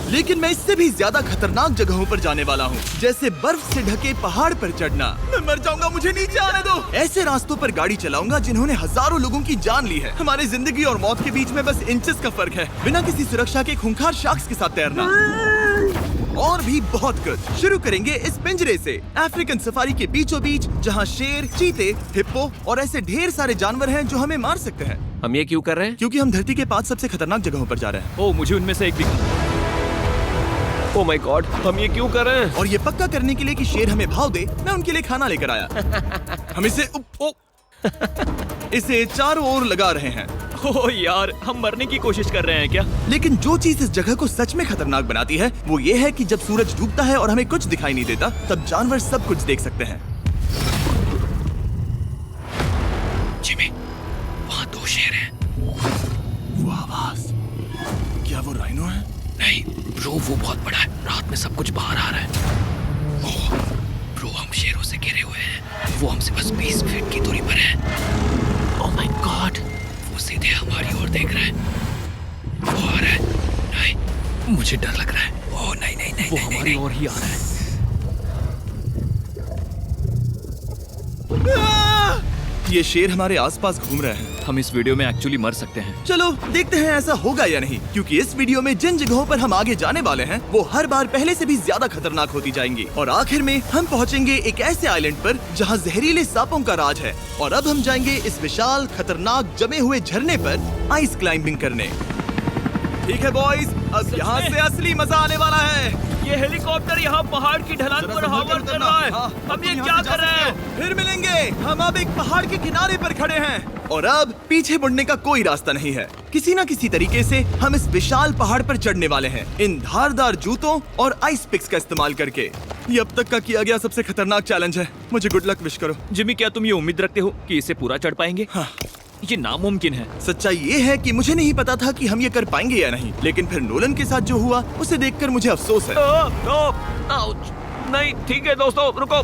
लेकिन मैं इससे भी ज्यादा खतरनाक जगहों पर जाने वाला हूँ, जैसे बर्फ से ढके पहाड़ पर चढ़ना। मैं मर जाऊंगा, मुझे नीचे आने दो। ऐसे रास्तों पर गाड़ी चलाऊंगा जिन्होंने हजारों लोगों की जान ली है। हमारी जिंदगी और मौत के बीच में बस इंचेस का फर्क है। बिना किसी सुरक्षा के खूंखार शार्क्स के साथ तैरना और भी बहुत कुछ। शुरू करेंगे इस पिंजरे से, अफ्रीकन सफारी के बीचों बीच, जहाँ शेर, चीते, हिप्पो और ऐसे ढेर सारे जानवर हैं जो हमें मार सकते हैं। हम ये क्यों कर रहे हैं? क्योंकि हम धरती के 5 सबसे खतरनाक जगहों पर जा रहे हैं। ओह, मुझे उनमें से एक दिखा। ओह माय गॉड, हम ये क्यों कर रहे हैं? और ये पक्का करने के लिए कि शेर हमें भाव दे, मैं उनके लिए खाना लेकर आया। हम इसे चारों ओर लगा रहे हैं। ओह यार, हम मरने की कोशिश कर रहे हैं क्या? लेकिन जो चीज इस जगह को सच में खतरनाक बनाती है वो ये है कि जब सूरज डूबता है और हमें कुछ दिखाई नहीं देता, तब जानवर सब कुछ देख सकते हैं। जिमी, वहाँ 2 शेर हैं। वो आवाज, क्या वो राइनो है? नहीं ब्रो, वो बहुत बड़ा है। रात में सब कुछ बाहर आ रहा है। ओह ब्रो, हम शेरों से घिरे हुए हैं। वो हमसे बस 20 फीट की दूरी पर है। ओह माय गॉड, वो सीधे हमारी ओर देख रहा है। वो आ रहा है। नहीं, मुझे डर लग रहा है। ओह नहीं नहीं नहीं, वो हमारी ओर ही आ रहा है। ये शेर हमारे आसपास घूम रहे हैं। हम इस वीडियो में एक्चुअली मर सकते हैं। चलो देखते हैं ऐसा होगा या नहीं, क्योंकि इस वीडियो में जिन जगहों पर हम आगे जाने वाले हैं वो हर बार पहले से भी ज्यादा खतरनाक होती जाएंगी। और आखिर में हम पहुंचेंगे एक ऐसे आइलैंड पर जहां जहरीले सांपों का राज है। और अब हम जाएंगे इस विशाल खतरनाक जमे हुए झरने पर आइस क्लाइंबिंग करने। ठीक है बॉयज, अब यहाँ से असली मजा आने वाला है। ये हेलीकॉप्टर यहाँ पहाड़ की ढलान पर हवा कर रहा है। हम ये क्या कर रहे हैं? फिर मिलेंगे। हम अब एक पहाड़ के किनारे पर खड़े हैं और अब पीछे मुड़ने का कोई रास्ता नहीं है। किसी न किसी तरीके से हम इस विशाल पहाड़ पर चढ़ने वाले हैं, इन धारदार जूतों और आइस पिक्स का इस्तेमाल करके। ये अब तक का किया गया सबसे खतरनाक चैलेंज है। मुझे गुड लक विश करो। जिमी, क्या तुम ये उम्मीद रखते हो कि इसे पूरा चढ़ पाएंगे? हाँ। ये नामुमकिन है। सच्चाई ये है कि मुझे नहीं पता था कि हम ये कर पाएंगे या नहीं, लेकिन फिर नोलन के साथ जो हुआ उसे देखकर मुझे अफसोस है। नहीं ठीक है दोस्तों, रुको,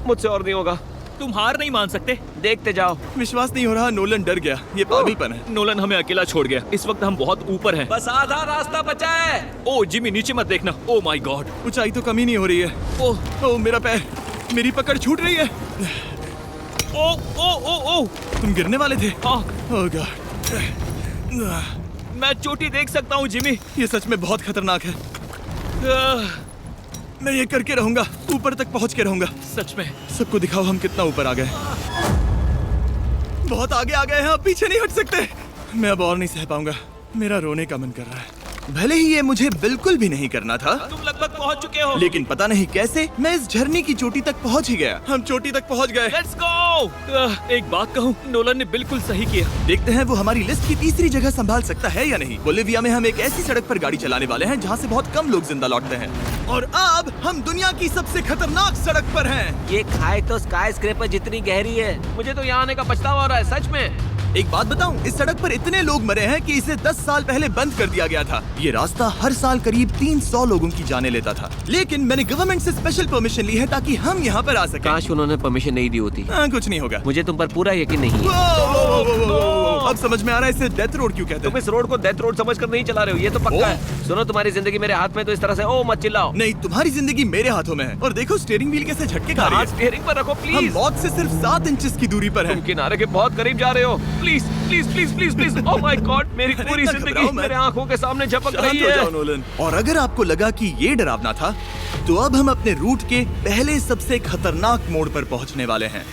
मुझसे और नहीं होगा। तुम हार नहीं मान सकते, देखते जाओ। विश्वास नहीं हो रहा, नोलन डर गया। ये पागलपन है। नोलन हमें अकेला छोड़ गया। इस वक्त हम बहुत ऊपर हैं। बस आधा रास्ता बचा है। ओह जिमी, नीचे मत देखना। ओह माय गॉड, ऊंचाई तो कमी नहीं हो रही है। ओह मेरा पैर, मेरी पकड़ छूट रही है। ओह तुम गिरने वाले थे। हाँ। ओह गॉड, मैं चोटी देख सकता हूँ जिमी। ये सच में बहुत खतरनाक है। मैं ये करके रहूंगा, ऊपर तक पहुंच के रहूंगा। सच में। सबको दिखाओ हम कितना ऊपर आ गए। बहुत आगे आ गए हैं, अब पीछे नहीं हट सकते। मैं अब और नहीं सह पाऊंगा, मेरा रोने का मन कर रहा है। भले ही ये मुझे बिल्कुल भी नहीं करना था। तुम लगभग पहुंच चुके हो, लेकिन पता नहीं कैसे मैं इस झरने की चोटी तक पहुंच ही गया। हम चोटी तक पहुंच गए। Let's go. एक बात कहूँ, नोलन ने बिल्कुल सही किया। देखते हैं वो हमारी लिस्ट की तीसरी जगह संभाल सकता है या नहीं। बोलिविया में हम एक ऐसी सड़क पर गाड़ी चलाने वाले हैं जहाँ से बहुत कम लोग जिंदा लौटते हैं। और अब हम दुनिया की सबसे खतरनाक सड़क पर हैं। ये खाई तो स्काई स्क्रैपर जितनी गहरी है। मुझे तो यहाँ आने का पछतावा हो रहा है, सच में। एक बात बताऊं, इस सड़क पर इतने लोग मरे हैं कि इसे 10 साल पहले बंद कर दिया गया था। ये रास्ता हर साल करीब 300 लोगों की जाने लेता था, लेकिन मैंने गवर्नमेंट से स्पेशल परमिशन ली है ताकि हम यहाँ पर आ सकें। काश उन्होंने परमिशन नहीं दी होती। कुछ नहीं होगा। मुझे तुम पर पूरा यकीन नहीं है। अब समझ में आ रहा है इसे डेथ रोड क्यों कहते तुम हैं। इस रोड को डेथ रोड समझकर नहीं चला रहे हो, ये तो पक्का है। सुनो, तुम्हारी जिंदगी मेरे हाथ में, तो इस तरह से ओ मत चिल्लाओ। नहीं, तुम्हारी जिंदगी मेरे हाथों में है। और देखो स्टीयरिंग व्हील कैसे झटके खा रही है। स्टीयरिंग पर रखो हम प्लीज। मौत से सिर्फ 7 इंचेस की दूरी पर हैं। तुम किनारे के बहुत करीब जा रहे हो। Please please please please please. Oh my God, मेरी पूरी इतना जिंदगी घबराओ मत। मेरे आंखों के सामने झपक शांत रही हो जाओ है। नोलन। और अगर आपको लगा कि ये डरावना था, तो अब हम अपने रूट के पहले सबसे खतरनाक मोड़ पर पहुंचने वाले हैं।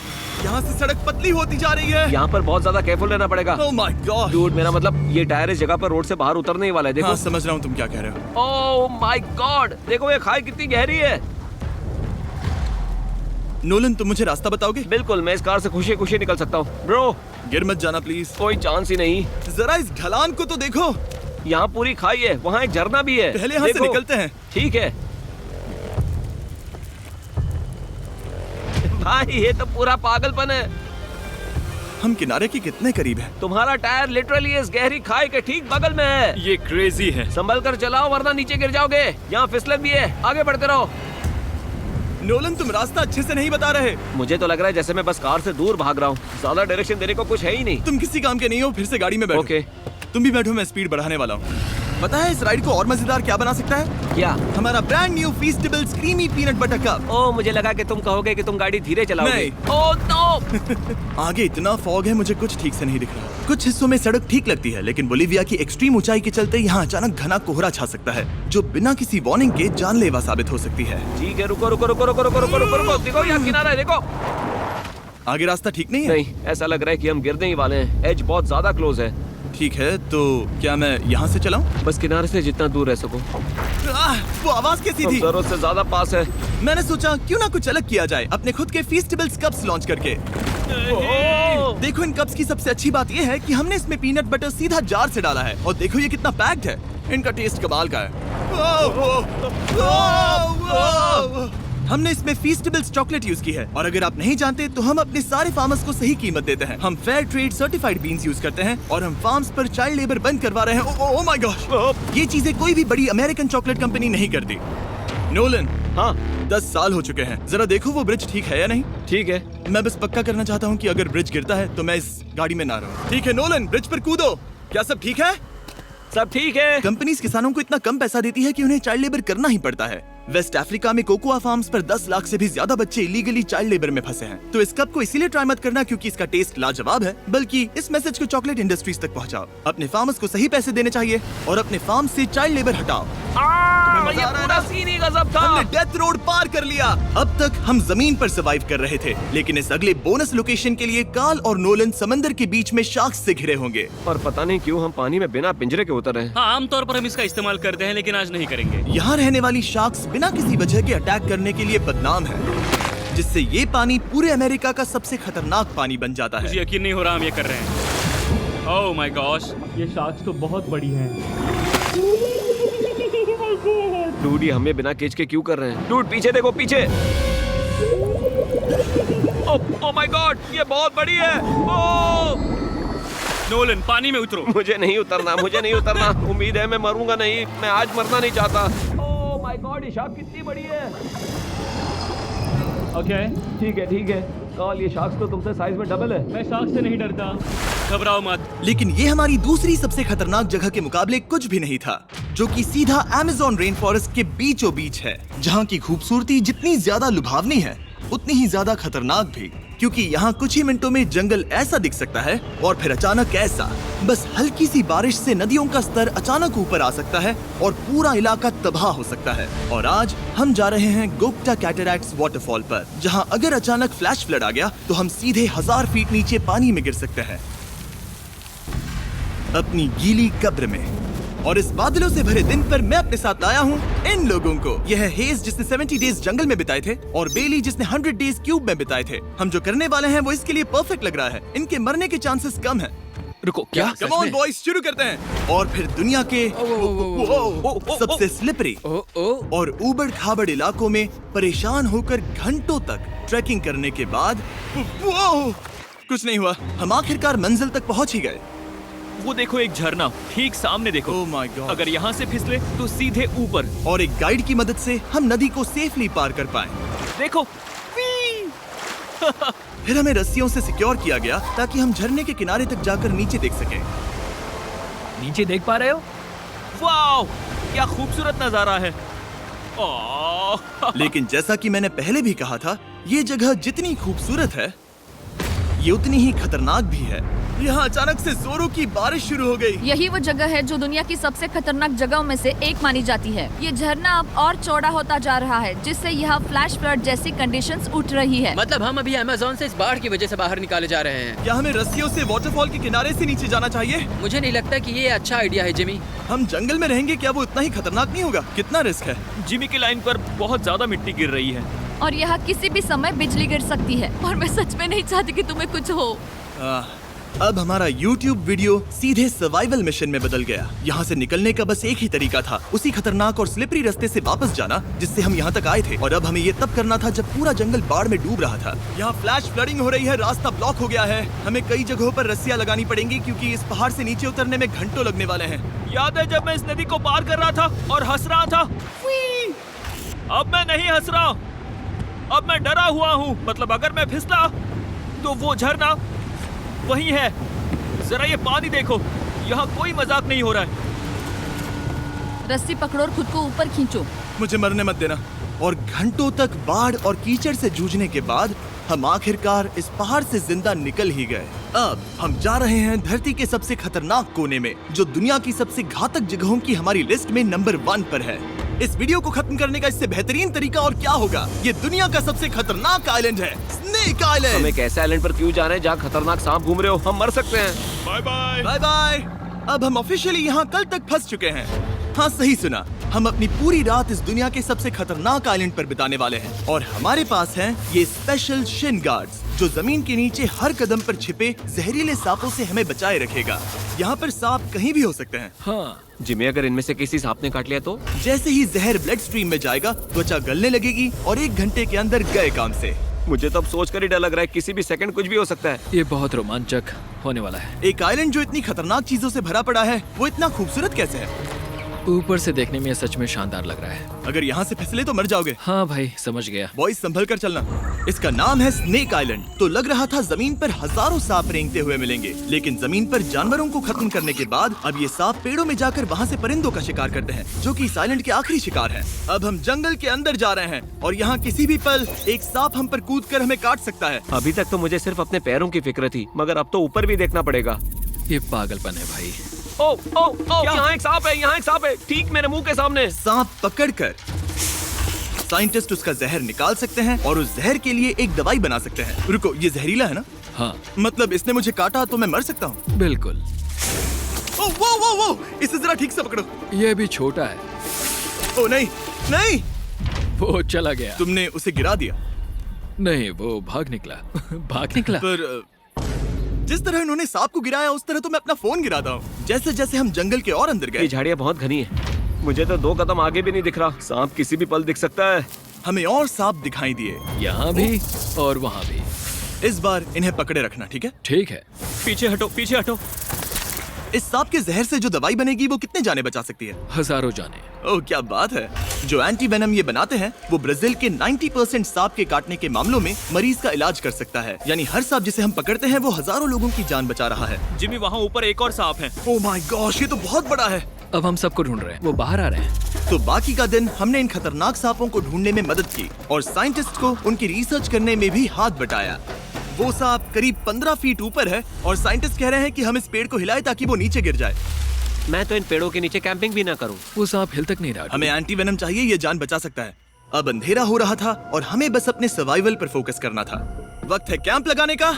यहाँ से सड़क पतली होती जा रही है। यहाँ पर बहुत ज्यादा केयरफुल रहना पड़ेगा। Oh my God. डूड, मेरा मतलब ये टायर इस जगह पर रोड से बाहर उतरने ही वाला है। देखो। हाँ, समझ रहा हूँ तुम क्या कह रहे हो। ओह माय गॉड, देखो ये खाई कितनी गहरी है। नोलन, तुम मुझे रास्ता बताओगे? बिल्कुल, मैं इस कार से खुशी खुशी निकल सकता हूँ। ब्रो, गिर मत जाना प्लीज। कोई चांस ही नहीं। जरा इस ढलान को तो देखो। यहाँ पूरी खाई है, वहाँ एक झरना भी है। पहले यहाँ से देखो। निकलते हैं। ठीक है भाई, ये तो पूरा पागलपन है। हम किनारे के कितने करीब हैं? तुम्हारा टायर लिटरली इस गहरी खाई के ठीक बगल में है। ये क्रेजी है। संभल कर चलाओ वरना नीचे गिर जाओगे। यहाँ फिसलन भी है, आगे बढ़ते रहो। नोलन, तुम रास्ता अच्छे से नहीं बता रहे। मुझे तो लग रहा है जैसे मैं बस कार से दूर भाग रहा हूँ। ज्यादा डायरेक्शन देने को कुछ है ही नहीं। तुम किसी काम के नहीं हो, फिर से गाड़ी में बैठो। ओके। तुम भी बैठो, मैं स्पीड बढ़ाने वाला हूँ। पता है इस राइड को और मजेदार क्या बना सकता है? क्या? हमारा brand new Feastables creamy peanut butter cup. ओ, मुझे लगा कि तुम कहोगे कि तुम गाड़ी धीरे चलाओगे। नहीं। Oh no! आगे इतना फॉग है मुझे कुछ ठीक से नहीं दिख रहा। कुछ हिस्सों में सड़क ठीक लगती है, लेकिन बोलीविया की एक्सट्रीम ऊंचाई के चलते यहाँ अचानक घना कोहरा छा सकता है, जो बिना किसी वार्निंग के जानलेवा साबित हो सकती है। ठीक है, रुको रुको रुको रुको रुको रुको रुको रुको, देखो यहाँ किनारा है, देखो। आगे रास्ता ठीक नहीं है? नहीं, ऐसा लग रहा है कि हम गिरने ही वाले हैं। एज बहुत ज्यादा क्लोज है। ठीक है, तो क्या मैं यहाँ से चलाऊं? बस किनारे से जितना दूर रह सको। वो आवाज कैसी थी? जरूरत से ज्यादा पास है। मैंने सोचा क्यों ना कुछ अलग किया जाए, अपने खुद के फीस्टेबल्स कप्स लॉन्च करके। देखो इन कप्स की सबसे अच्छी बात ये है कि हमने इसमें पीनट बटर सीधा जार से डाला है, और देखो ये कितना पैक्ड है। इनका टेस्ट कमाल का है। हमने इसमें फीस्टेबल्स चॉकलेट यूज की है, और अगर आप नहीं जानते तो हम अपने सारे फार्मर्स को सही कीमत देते हैं। हम fair trade certified beans use करते हैं, और हम फार्म्स पर चाइल्ड लेबर बंद करवा रहे हैं। ओह माय गॉश, ये चीजें कोई भी बड़ी अमेरिकन चॉकलेट कंपनी नहीं करती। नोलन, हाँ 10 साल हो चुके हैं, जरा देखो वो ब्रिज ठीक है या नहीं। ठीक है। मैं बस पक्का करना चाहता हूँ कि अगर ब्रिज गिरता है तो मैं इस गाड़ी में ना रहूं। ठीक है नोलन, ब्रिज पर कूदो। क्या सब ठीक है? सब ठीक है। कंपनीज किसानों को इतना कम पैसा देती है कि उन्हें चाइल्ड लेबर करना ही पड़ता है। वेस्ट अफ्रीका में कोकोआ फार्म्स पर 10 लाख से भी ज्यादा बच्चे इलीगली चाइल्ड लेबर में फंसे हैं। तो इस कप को इसीलिए ट्राई मत करना क्योंकि इसका टेस्ट लाजवाब है, बल्कि इस मैसेज को चॉकलेट इंडस्ट्रीज तक पहुंचाओ। अपने फार्मर्स को सही पैसे देने चाहिए और अपने फार्म से चाइल्ड लेबर हटाओ। ये पूरा सीन ही गजब था। हमने डेथ रोड पार कर लिया। अब तक हम जमीन पर सर्वाइव कर रहे थे, लेकिन इस अगले बोनस लोकेशन के लिए कार्ल और नोलन समंदर के बीच में शार्क्स से घिरे होंगे। और पता नहीं क्यों हम पानी में बिना पिंजरे के उतर रहे हैं। हाँ, आमतौर पर हम इसका इस्तेमाल करते हैं, लेकिन आज नहीं करेंगे। यहाँ रहने वाली शार्क्स बिना किसी वजह के अटैक करने के लिए बदनाम है, जिससे ये पानी पूरे अमेरिका का सबसे खतरनाक पानी बन जाता मुझे है। यकीन नहीं हो रहा हम ये कर रहे हैं। ओह माय गॉश, ये शार्क्स तो बहुत बड़ी हैं। डूड, ये हमें बिना केज के क्यों कर रहे हैं? डूड पीछे देखो, पीछे। ओह माय गॉड, ये बहुत बड़ी है। ओह नोलन, पानी में उतरो। मुझे नहीं उतरना, मुझे नहीं उतरना। उम्मीद है मैं मरूंगा नहीं। मैं आज मरना नहीं चाहता। ओह माय गॉड, ये शार्क कितनी बड़ी है। ओके, ठीक है ठीक है। कार्ल, ये शार्क्स तो तुमसे साइज में डबल है। मैं शार्क से नहीं डरता, घबराओ मत। लेकिन ये हमारी दूसरी सबसे खतरनाक जगह के मुकाबले कुछ भी नहीं था, जो कि सीधा अमेज़न रेन फॉरेस्ट के बीचों बीच है, जहाँ की खूबसूरती जितनी ज्यादा लुभावनी है उतनी ही ज्यादा खतरनाक भी, क्योंकि यहाँ कुछ ही मिनटों में जंगल ऐसा दिख सकता है और फिर अचानक ऐसा। बस हल्की सी बारिश से नदियों का स्तर अचानक ऊपर आ सकता है और पूरा इलाका तबाह हो सकता है। और आज हम जा रहे हैं गोप्टा कैटरैक्ट्स वाटरफॉल पर, जहाँ अगर अचानक फ्लैश फ्लड आ गया तो हम सीधे 1000 फीट नीचे पानी में गिर सकते हैं, अपनी गीली कब्र में। और इस बादलों से भरे दिन पर मैं अपने साथ लाया हूँ इन लोगों को। यह है हेज जिसने 70 डेज जंगल में बिताए थे, और बेली जिसने 100 डेज क्यूब में बिताए थे। हम जो करने वाले हैं वो इसके लिए परफेक्ट लग रहा है। इनके मरने के चांसेस कम हैं। रुको, क्या? कम ऑन बॉयज, शुरू करते हैं। और फिर दुनिया के सबसे स्लिपरी और ऊबड़ खाबड़ इलाकों में परेशान होकर घंटों तक ट्रैकिंग करने के बाद कुछ नहीं हुआ। हम आखिरकार मंजिल तक पहुंच ही गए। वो देखो, एक झरना ठीक सामने देखो। Oh my God. अगर यहाँ से फिसले तो सीधे ऊपर। और एक गाइड की मदद से हम नदी को सेफली पार कर पाए। देखो। फिर हमें रस्सियों से सिक्योर किया गया ताकि हम झरने के किनारे तक जाकर नीचे देख सकें। नीचे देख पा रहे हो? वाओ, क्या खूबसूरत नजारा है। ओह। लेकिन जैसा कि मैंने पहले भी कहा था, ये जगह जितनी खूबसूरत है ये उतनी ही खतरनाक भी है। यहाँ अचानक से जोरों की बारिश शुरू हो गई। यही वो जगह है जो दुनिया की सबसे खतरनाक जगहों में से एक मानी जाती है। ये झरना अब और चौड़ा होता जा रहा है, जिससे यहाँ फ्लैश फ्लड जैसी कंडीशंस उठ रही है। मतलब हम अभी अमेज़न से इस बाढ़ की वजह से बाहर निकाले जा रहे हैं। क्या हमें रस्सियों से वाटरफॉल के किनारे से नीचे जाना चाहिए? मुझे नहीं लगता कि ये अच्छा आइडिया है जिमी। हम जंगल में रहेंगे, क्या वो इतना ही खतरनाक नहीं होगा? कितना रिस्क है? जिमी की लाइन पर बहुत ज्यादा मिट्टी गिर रही है। और यहाँ किसी भी समय बिजली गिर सकती है, और मैं सच में नहीं चाहती कि तुम्हें कुछ हो। अब हमारा YouTube वीडियो सीधे सर्वाइवल मिशन में बदल गया। यहाँ से निकलने का बस एक ही तरीका था, उसी खतरनाक और स्लिपरी रास्ते से वापस जाना जिससे हम यहाँ तक आए थे। और अब हमें ये तब करना था जब पूरा जंगल बाढ़ में डूब रहा था। यहाँ फ्लैश फ्लडिंग हो रही है, रास्ता ब्लॉक हो गया है। हमें कई जगहों पर रस्सियाँ लगानी पड़ेंगी क्योंकि इस पहाड़ से नीचे उतरने में घंटों लगने वाले हैं। याद है जब मैं इस नदी को पार कर रहा था और हंस रहा था? अब मैं नहीं हंस रहा, अब मैं डरा हुआ हूँ। मतलब अगर मैं फिसला तो वो झरना वही है। जरा ये पानी देखो, यहाँ कोई मजाक नहीं हो रहा है। रस्सी पकड़ो और खुद को ऊपर खींचो। मुझे मरने मत देना। और घंटों तक बाढ़ और कीचड़ से जूझने के बाद हम आखिरकार इस पहाड़ से जिंदा निकल ही गए। अब हम जा रहे हैं धरती के सबसे खतरनाक कोने में, जो दुनिया की सबसे घातक जगहों की हमारी लिस्ट में नंबर 1 पर है। इस वीडियो को खत्म करने का इससे बेहतरीन तरीका और क्या होगा? ये दुनिया का सबसे खतरनाक आइलैंड है, स्नेक हम आइलैंड। एक ऐसे आइलैंड पर क्यों जा रहे हैं जहाँ खतरनाक सांप घूम रहे हो? हम मर सकते हैं। Bye bye. Bye bye. अब हम ऑफिशियली यहाँ कल तक फंस चुके हैं। हाँ, सही सुना। हम अपनी पूरी रात इस दुनिया के सबसे खतरनाक आइलैंड पर बिताने वाले हैं और हमारे पास हैं ये स्पेशल शिन गार्ड्स, जो जमीन के नीचे हर कदम पर छिपे जहरीले सांपों से हमें बचाए रखेगा। यहाँ पर सांप कहीं भी हो सकते हैं। हाँ, जिम्मी, अगर इनमें से किसी सांप ने काट लिया तो? जैसे ही जहर ब्लड स्ट्रीम में जाएगा, त्वचा गलने लगेगी और 1 घंटे के अंदर गए काम से। मुझे तो अब सोचकर ही डर लग रहा है, किसी भी सेकंड कुछ भी हो सकता है। ये बहुत रोमांचक होने वाला है। एक आइलैंड जो इतनी खतरनाक चीजों से भरा पड़ा है, वो इतना खूबसूरत कैसे है? ऊपर से देखने में ये सच में शानदार लग रहा है। अगर यहाँ से फिसले तो मर जाओगे। हाँ भाई, समझ गया। बॉयज, संभल कर चलना। इसका नाम है स्नेक आइलैंड। तो लग रहा था जमीन पर हजारों सांप रेंगते हुए मिलेंगे, लेकिन जमीन पर जानवरों को खत्म करने के बाद अब ये सांप पेड़ों में जाकर वहाँ से परिंदों का शिकार करते हैं, जो कि इस आइलैंड के आखिरी शिकार हैं। अब हम जंगल के अंदर जा रहे हैं और यहाँ किसी भी पल एक सांप हम पर कूद कर हमें काट सकता है। अभी तक तो मुझे सिर्फ अपने पैरों की फिक्र थी, मगर अब तो ऊपर भी देखना पड़ेगा। ये पागलपन है भाई। ओ ओ ओ, यहाँ एक सांप है, यहाँ एक सांप है, ठीक मेरे मुंह के सामने। सांप पकड़कर साइंटिस्ट उसका जहर निकाल सकते हैं और उस जहर के लिए एक दवाई बना सकते हैं। रुको, ये जहरीला है ना? हाँ, मतलब इसने मुझे काटा तो मैं मर सकता हूँ? बिल्कुल। ओ वो वो वो, इसे जरा ठीक से पकड़ो। ये भी छोटा है। ओ नहीं नहीं, वो चला गया। तुमने उसे गिरा दिया। नहीं, वो भाग निकला। भाग निकला। पर जिस तरह इन्होंने सांप को गिराया, उस तरह तो मैं अपना फोन गिराता हूँ। जैसे जैसे हम जंगल के और अंदर ये गए, झाड़ियाँ बहुत घनी है, मुझे तो 2 कदम आगे भी नहीं दिख रहा। सांप किसी भी पल दिख सकता है। हमें और सांप दिखाई दिए। यहाँ भी और वहाँ भी। इस बार इन्हें पकड़े रखना, ठीक है? ठीक है। पीछे हटो, पीछे हटो। इस सांप के जहर से जो दवाई बनेगी वो कितने जाने बचा सकती है? हजारों जाने। ओह, क्या बात है। जो एंटी वेनम ये बनाते हैं, वो ब्राजील के 90% सांप के काटने के मामलों में मरीज का इलाज कर सकता है। यानी हर सांप जिसे हम पकड़ते हैं वो हजारों लोगों की जान बचा रहा है। जिमी, वहाँ ऊपर एक और सांप है। ओह माय गॉश, ये तो बहुत बड़ा है। अब हम सबको ढूंढ रहे हैं। वो बाहर आ रहे हैं। तो बाकी का दिन हमने इन खतरनाक सांपों को ढूंढने में मदद की और साइंटिस्ट को उनकी रिसर्च करने में भी हाथ बटाया। वो सांप करीब 15 फीट ऊपर है और साइंटिस्ट कह रहे हैं कि हम इस पेड़ को हिलाएं ताकि वो नीचे गिर जाए। मैं तो इन पेड़ों के नीचे कैंपिंग भी ना करूं। वो सांप हिल तक नहीं रहा। हमें एंटी वेनम चाहिए, ये जान बचा सकता है। अब अंधेरा हो रहा था और हमें बस अपने सर्वाइवल पर फोकस करना था। वक्त है कैंप लगाने का।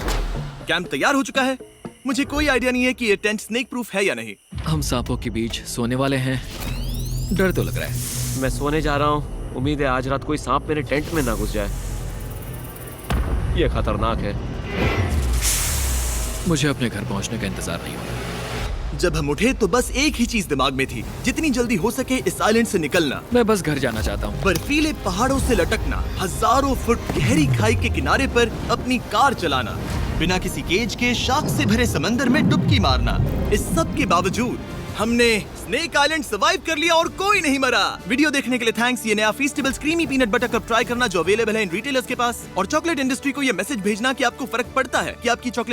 कैंप तैयार हो चुका है। मुझे कोई आइडिया नहीं है कि ये टेंट स्नेक प्रूफ है या नहीं। हम सांपों के बीच सोने वाले हैं। डर तो लग रहा है। मैं सोने जा रहा हूँ। उम्मीद है आज रात कोई सांप मेरे टेंट में ना घुस जाए। ये खतरनाक है। मुझे अपने घर पहुंचने का इंतजार नहीं हो रहा। जब हम उठे तो बस एक ही चीज दिमाग में थी, जितनी जल्दी हो सके इस आइलैंड से निकलना। मैं बस घर जाना चाहता हूँ। बर्फीले पहाड़ों से लटकना, हजारों फुट गहरी खाई के किनारे पर अपनी कार चलाना, बिना किसी केज के शार्क से भरे समंदर में डुबकी मारना। इस सब के बावजूद हमने स्नेक आइलैंड सर्वाइव कर लिया और कोई नहीं मरा। वीडियो देखने के लिए थैंक्स। ये नया Feastables creamy peanut butter cup try करना, जो अवेलेबल है इन रिटेलर्स के पास। और चॉकलेट इंडस्ट्री को ये मैसेज भेजना कि आपको फर्क पड़ता है कि आपकी चॉकलेट